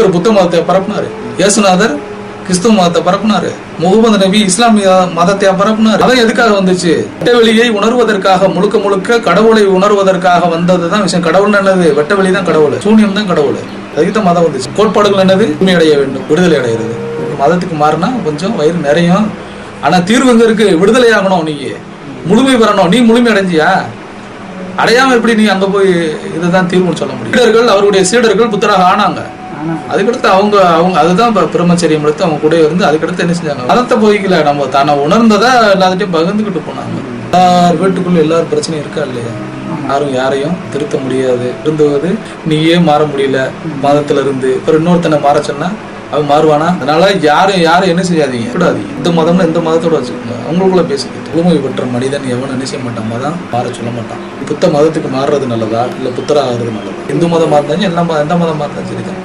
புத்தர் புத்த மதத்தை பரப்புனாரு, இயேசுநாதர் கிறிஸ்துவ மதத்தை பரப்புனாரு, முகமது நபி இஸ்லாமிய மதத்தை பரப்புனாரு. அதான் எதுக்காக வந்துச்சு? வெட்ட வெளியை உணர்வதற்காக, முழுக்க முழுக்க கடவுளை உணர்வதற்காக வந்ததுதான் விஷயம். கடவுள் என்னது? வெட்ட வெளி தான் கடவுள், சூனியம் தான் கடவுள். அதுக்குதான் மதம் வந்துச்சு. கோட்பாடுகள் என்னது? உண்மை அடைய வேண்டும், விடுதலை அடைகிறது. மதத்துக்கு மாறினா கொஞ்சம் வயிறு நிறையும். ஆனா தீர்வு எங்க இருக்கு? விடுதலை ஆகணும், நீ முழுமை பெறணும். நீ முழுமை அடைஞ்சியா? அடையாம எப்படி நீ அங்க போய் இதுதான் தீர்வுன்னு சொல்ல முடியும்? சீடர்கள், அவருடைய சீடர்கள் புத்தராக ஆனாங்க. அதுக்கடுத்து அவங்க அதுதான் பிரம்மச்சரியம் எடுத்து அவங்க கூட இருந்து அதுக்கடுத்து என்ன செஞ்சாங்க? மதத்தை போய்க்கல, நம்ம தானே உணர்ந்ததா எல்லாத்தையும் பகிர்ந்துக்கிட்டு போனாங்க. எல்லார் வீட்டுக்குள்ள எல்லாரும் பிரச்சனையும் இருக்கா இல்லையா? யாரும் யாரையும் திருத்த முடியாது. இருந்துவது நீயே மாற முடியல மதத்துல இருந்து. இப்ப இன்னொருத்தனை மாற சொன்னா அவன் மாறுவானா? அதனால யாரும் என்ன செய்யாதீங்க, விடாதீங்க. இந்த மதம்னா இந்த மதத்தோட வச்சுக்கோங்க, அவங்களுக்குள்ள பேசிக்கிட்டு. புதுமை பெற்ற மனிதன் எவன் என்ன செய்ய மாட்டான்? மதம் மாற சொல்ல மாட்டான். புத்த மதத்துக்கு மாறுறது நல்லதா இல்ல புத்தரா ஆகுறது நல்லதா? இந்து மதம் மாறினாலும் எந்த மதம் மாறினாலும் சரிதான்.